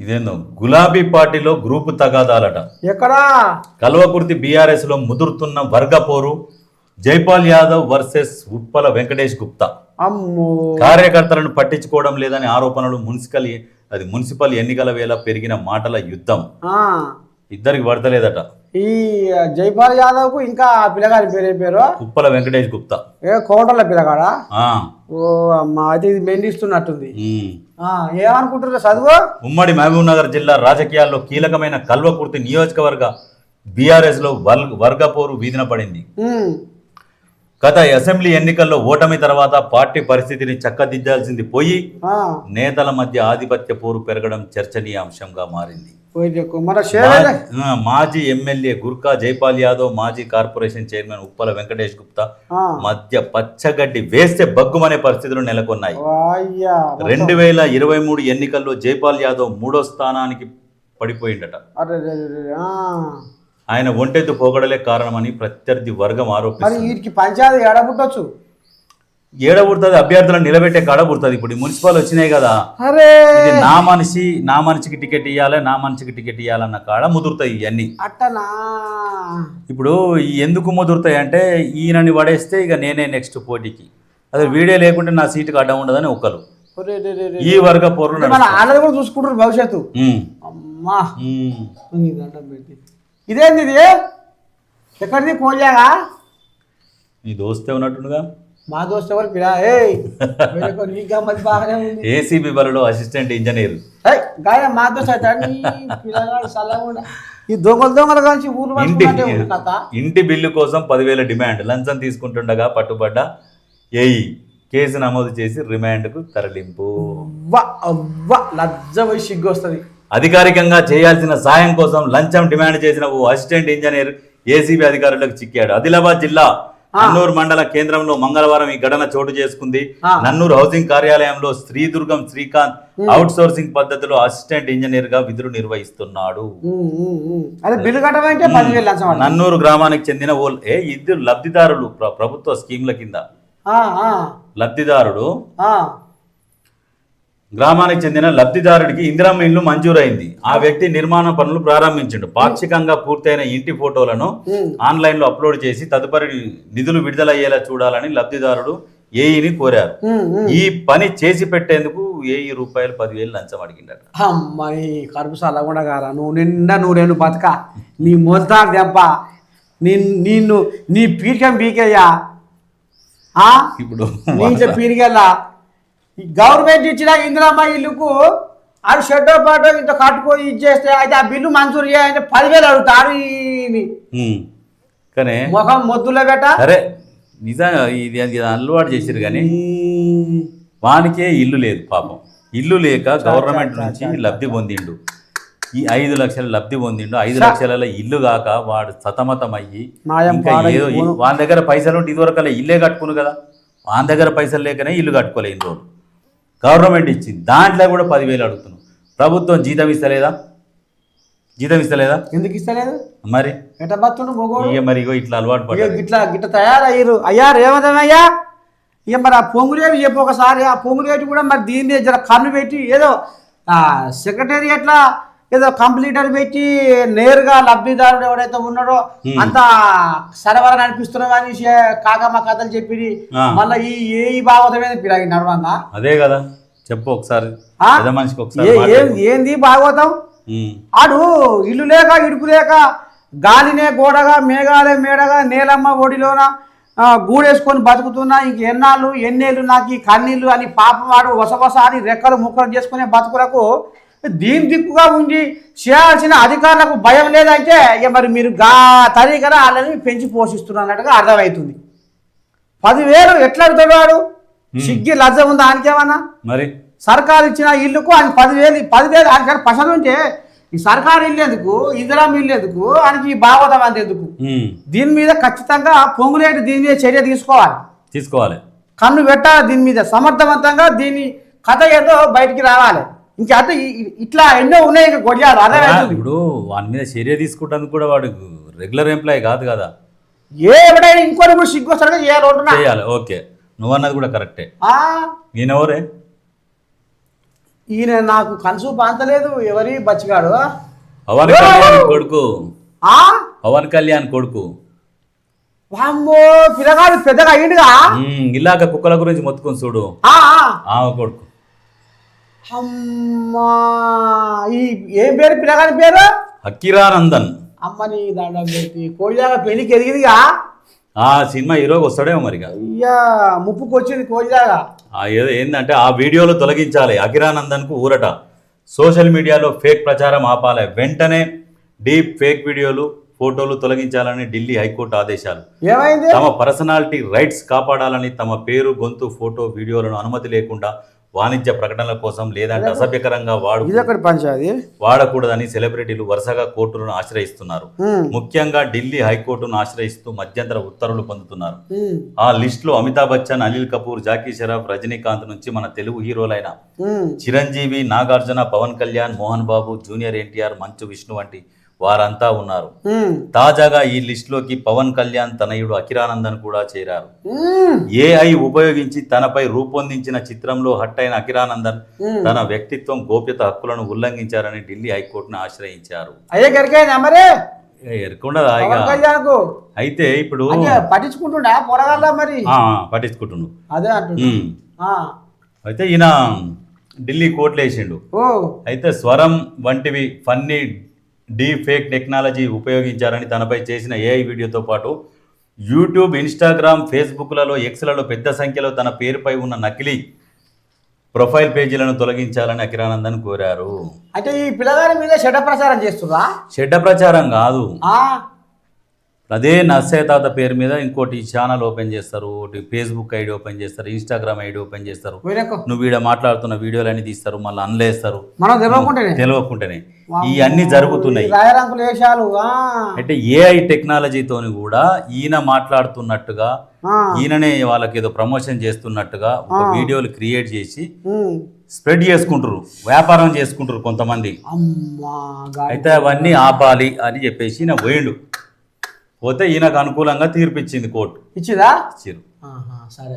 ఇదేందో గులాబీ పార్టీలో గ్రూపు తగాదాలట. ఎక్కడా? కల్వకుర్తి బీఆర్ఎస్ లో ముదురుతున్న వర్గపోరు. జైపాల్ యాదవ్ వర్సెస్ ఉప్పల వెంకటేష్ గుప్తా. అమ్మో, కార్యకర్తలను పట్టించుకోవడం లేదని ఆరోపణలు. మున్సిపల్ ఎన్నికల వేళ పెరిగిన మాటల యుద్ధం. ఇద్దరికి పడతలేదట. ఈ జైపాల్ యాదవ్ కు ఇంకా పిల్లగాడి పేరు ఉప్పల వెంకటేష్ గుప్తా. కోటల పిల్లగాడా? ఓ అమ్మా, అయితే ఇది మెండిస్తున్నట్టుంది. ఏమనుకుంటున్నారు చదువు? ఉమ్మడి మహబూబ్ నగర్ జిల్లా రాజకీయాల్లో కీలకమైన కల్వకుర్తి నియోజకవర్గ బీఆర్ఎస్ లో వర్గపోరు వీధిన పడింది. గత అసెంబ్లీ ఎన్నికల్లో ఓటమి తర్వాత పార్టీ పరిస్థితిని చక్కదిద్దాల్సింది పోయి నేతల మధ్య ఆధిపత్య పోరు పెరగడం చర్చనీయాంశంగా మారింది. మాజీ ఎమ్మెల్యే గుర్కా జైపాల్ యాదవ్, మాజీ కార్పొరేషన్ చైర్మన్ ఉప్పల వెంకటేష్ గుప్తా మధ్య పచ్చగడ్డి వేస్తే బగ్గుమనే పరిస్థితులు నెలకొన్నాయి. 2023 ఎన్నికల్లో జైపాల్ యాదవ్ 3వ స్థానానికి పడిపోయిందట. ఆయన ఒంటెత్తు పోగడలే కారణమని ప్రత్యర్థి వర్గం ఆరోపిస్తుంది. పంచాయతీ ఏడబుట్టొచ్చు, ఏడబుడుతుంది, అభ్యర్థులను నిలబెట్టే కాడబుడుతుంది. ఇప్పుడు మున్సిపల్ వచ్చినాయి కదా, ఇది నా మనిషికి టికెట్ ఇవ్వాలి, నా మనిషికి టికెట్ ఇవ్వాలన్న కాడ ముదురుతాయి ఇవన్నీ. అట్టనా? ఇప్పుడు ఎందుకు ముదురుతాయి అంటే ఈయనని పడేస్తే ఇక నేనే నెక్స్ట్ పోటీకి, అదే వీడియో లేకుంటే నా సీటుకి అడ్డం ఉండదని ఒకరు ఈ వర్గ పోర్లు కూడా చూసుకుంటారు భవిష్యత్తు. అమ్మా, ఇదేంది? ఇది ఎక్కడిది? కోల్యాగా? నీ దోస్తే ఉన్నట్టుగా. మా దోస్తు ఎవరు? ఏసీబీ బలలో అసిస్టెంట్ ఇంజనీర్. మా దోస్తు ఈ దొంగలు కలిసి ఊరు ఇంటి బిల్లు కోసం 10,000 డిమాండ్. లంచం తీసుకుంటుండగా పట్టుబడ్డ ఏఈ. కేసు నమోదు చేసి రిమాండ్కు తరలింపు. లజ్జ పోయి సిగ్గు వస్తుంది. అధికారికంగా చేయాల్సిన సాయం కోసం లంచం డిమాండ్ చేసిన ఓ అసిస్టెంట్ ఇంజనీర్ ఏసీబీ అధికారులకు చిక్కాడు. ఆదిలాబాద్ జిల్లా నన్నూరు మండల కేంద్రంలో మంగళవారం ఈ ఘటన చోటు చేసుకుంది. నన్నూరు హౌసింగ్ కార్యాలయంలో శ్రీదుర్గం శ్రీకాంత్ అవుట్ సోర్సింగ్ పద్ధతిలో అసిస్టెంట్ ఇంజనీర్ గా విధులు నిర్వహిస్తున్నాడు. నన్నూరు గ్రామానికి చెందిన ఇద్దరు లబ్ధిదారులు ప్రభుత్వ స్కీమ్ల కింద. గ్రామానికి చెందిన లబ్ధిదారుడికి ఇందిరమ్మ ఇల్లు మంజూరైంది. ఆ వ్యక్తి నిర్మాణ పనులు ప్రారంభించిండు. పాక్షికంగా పూర్తయిన ఇంటి ఫోటోలను ఆన్లైన్ లో అప్లోడ్ చేసి తదుపరి నిధులు విడుదలయ్యేలా చూడాలని లబ్ధిదారుడు ఏఈని కోరారు. ఈ పని చేసి పెట్టేందుకు ఏఈ రూపాయలు 10,000 లంచం అడిగిందట. అమ్మాయి కరుపు సల్లకుండా గారా, నువ్వు నిండా నూరేళ్ళు బతక, నీ మొత్తా దెబ్బ నిన్ను నీ పీరికం పీకయ్యా. ఇప్పుడు పీరికెళ్ళా గవర్నమెంట్ ఇచ్చిన ఇందిరమ్మ ఇల్లుకు అది షెడ్డో పాటో ఇంత కట్టుకొని ఇచ్చేస్తే అయితే ఆ బిల్లు మంజూరు చేయాలంటే 10,000 అడుగుతారు. కానీ ముఖం మొద్దులో పెట్ట సరే నిజంగా ఇది అలవాటు చేసారు. కానీ వానికే ఇల్లు లేదు పాపం. ఇల్లు లేక గవర్నమెంట్ నుంచి లబ్ధి పొందిండు. ఈ 5 లక్షల లబ్ధి పొందిండు. 5 లక్షల ఇల్లు కాక వాడు సతమతం అయ్యి ఇంకా ఏదో వాళ్ళ దగ్గర పైసలు ఉంటే ఇదివరకు ఇల్లే కట్టుకును కదా, వాళ్ళ దగ్గర పైసలు లేకనే ఇల్లు కట్టుకోలే. ఇన్ని రోజులు గవర్నమెంట్ ఇచ్చింది, దాంట్లో కూడా 10,000 అడుగుతున్నాం. ప్రభుత్వం జీతం ఇస్తలేదా? ఎందుకు ఇస్తలేదు మరి? మరి ఇట్లా అలవాటు పడ్డారు, ఇట్లా తయారయ్యారు. అయ్యా రేవంతయ్యా, ఇక మరి ఆ పొంగులేవి చెప్పు ఒకసారి. ఆ పొంగులేటి కూడా మరి దీన్ని జర కన్ను పెట్టి ఏదో సెక్రటేరియట్లా ఏదో కంప్లీటర్ పెట్టి నేరుగా లబ్ధిదారుడు ఎవరైతే ఉన్నాడో అంత సరఫరా నడిపిస్తున్నావు అని కాకమ్మ కథలు చెప్పి మళ్ళీ ఈ భాగవతమే పిరాగి నడవంగా. అదే కదా, చెప్పు ఒకసారి. ఏంది భాగవతం? ఆడు ఇల్లు లేక ఇడుపు లేక గాలినే గోడగా మేఘాలే మేడగా నేలమ్మ ఒడిలోన గూడేసుకొని బతుకుతున్నా ఇంక ఎన్నేళ్ళు నాకు ఈ కన్నీళ్ళు అని పాపం వాడు వసవస అని రెక్కలు ముక్కలు చేసుకునే బతుకులకు దీని దిక్కుగా ఉండి చేయాల్సిన అధికారులకు భయం లేదంటే ఇక మరి మీరు తరీకన వాళ్ళని పెంచి పోషిస్తున్నట్టుగా అర్థమవుతుంది. 10,000 ఎట్లా అడుగుతాడు? సిగ్గి లజ్జ ఉందా ఆయనకేమన్నా? మరి సర్కారు ఇచ్చిన ఇల్లుకు ఆయన 10,000 ఆయన పసలు ఉంటే ఈ సర్కారు ఇల్లు ఎందుకు, ఇందిరామ ఇల్లు ఎందుకు, ఆయనకి ఈ భాగవతం అంతెందుకు? దీని మీద ఖచ్చితంగా పొంగులేటి దీని మీద చర్య తీసుకోవాలి, కన్ను పెట్టాలి దీని మీద సమర్థవంతంగా. దీని కథ ఏదో బయటికి రావాలి. ఇంకా అంటే ఇట్లా ఎన్నో ఉన్నాయి గొడ్యాడు. అర్థమవుతుంది. ఇప్పుడు వాని మీద చర్య తీసుకుంటానికి కూడా వాడు రెగ్యులర్ ఎంప్లాయీ కాదు కదా. ఎవడైనా ఇంకోటి కూడా సిగ్గు వస్తాడు చేయాలి. ఓకే, నువ్వు అన్నది కూడా కరెక్టే. నేనెవరే ఈయన నాకు కన్సు పాంతలేదు ఎవరి బచ్చిగాడు పవన్ కళ్యాణ్ కొడుకు ఆ పవన్ కళ్యాణ్ కొడుకు వామ్మో పిల్లగాడు పెద్దగా అయ్యిండుగా ఇలాగ కుక్కల గురించి మొత్తుకొని చూడు ఆ, ఆ. ఆమె కొడుకు అమ్మా ఈ ఏం పేరు పిల్లగాడి పేరు అకిరానందన్. అమ్మని దండం పెట్టి కోడిలాగా పెళ్లికి ఎదిగిదిగా ఆ సినిమా హీరోకి వస్తాడేమో మరిగా. అయ్యా ముప్పుకు వచ్చింది కోడిలాగా ఏదో ఏంటంటే ఆ వీడియోలు తొలగించాలి. అకిరానందన్కు ఊరట. సోషల్ మీడియాలో ఫేక్ ప్రచారం ఆపాలి. వెంటనే డీప్ ఫేక్ వీడియోలు ఫోటోలు తొలగించాలని ఢిల్లీ హైకోర్టు ఆదేశాలు. ఏమైంది తమ పర్సనాలిటీ రైట్స్ కాపాడాలని తమ పేరు గొంతు ఫోటో వీడియోలను అనుమతి లేకుండా వాణిజ్య ప్రకటనల కోసం లేదంటే అసభ్యకరంగా ఇదొకటి పంచాది వాడకూడదని సెలబ్రిటీలు వరుసగా కోర్టులను ఆశ్రయిస్తున్నారు. ముఖ్యంగా ఢిల్లీ హైకోర్టును ఆశ్రయిస్తూ మధ్యంతర ఉత్తర్వులు పొందుతున్నారు. ఆ లిస్ట్ లో అమితాబ్ బచ్చన్, అనిల్ కపూర్, జాకీ షరాఫ్, రజనీకాంత్ నుంచి మన తెలుగు హీరోలైన చిరంజీవి, నాగార్జున, పవన్ కళ్యాణ్, మోహన్ బాబు, జూనియర్ ఎన్టీఆర్, మంచు విష్ణు వంటి వారంతా ఉన్నారు. తాజాగా ఈ లిస్ట్ లోకి పవన్ కళ్యాణ్ తనయుడు అకిరానందన్ కూడా చేరారు. ఏఐ ఉపయోగించి తనపై రూపొందించిన చిత్రంలో హట్ అయిన అకిరానందన్ తన వ్యక్తిత్వం గోప్యత హక్కులను ఉల్లంఘించారని ఢిల్లీ హైకోర్టును ఆశ్రయించారు. ఎరకుండదా అయితే ఇప్పుడు పట్టించుకుంటుండా పొరగాల మరి పట్టించుకుంటుండు. అదే అంటుండు. అయితే ఈయన ఢిల్లీ కోర్టులో వేసిండు. అయితే స్వరం వంటివి ఫన్నీ డీప్ ఫేక్ టెక్నాలజీ ఉపయోగించారని తనపై చేసిన ఏఐ వీడియోతో పాటు యూట్యూబ్, ఇన్స్టాగ్రామ్, ఫేస్బుక్లలో, ఎక్స్లలో పెద్ద సంఖ్యలో తన పేరుపై ఉన్న నకిలీ ప్రొఫైల్ పేజీలను తొలగించాలని అకిరానందన్ కోరారు. అంటే ఈ పిల్లగారి మీద చెడ్డ ప్రచారం చేస్తున్నా? చెడ్డ ప్రచారం కాదు, అదే నర్సయ్య తాత పేరు మీద ఇంకోటి ఛానల్ ఓపెన్ చేస్తారు, ఒకటి ఫేస్బుక్ ఐడి ఓపెన్ చేస్తారు, ఇన్స్టాగ్రామ్ ఐడి ఓపెన్ చేస్తారు. నువ్వు వీడ మాట్లాడుతున్న వీడియోలన్నీ తీస్తారు, మళ్ళీ అనలేస్తారు తెలియకుండానే. ఇవన్నీ జరుగుతున్నాయి. అంటే ఏఐ టెక్నాలజీతోని కూడా ఈయన మాట్లాడుతున్నట్టుగా, ఈయననే వాళ్ళకి ఏదో ప్రమోషన్ చేస్తున్నట్టుగా ఒక వీడియోలు క్రియేట్ చేసి స్ప్రెడ్ చేసుకుంటారు, వ్యాపారం చేసుకుంటారు కొంతమంది. అయితే అవన్నీ ఆపాలి అని చెప్పేసి ఈయన పోయిండు. పోతే ఈయనకు అనుకూలంగా తీర్పు ఇచ్చింది కోర్టు. ఇచ్చిరా? ఇచ్చిరు. సరే.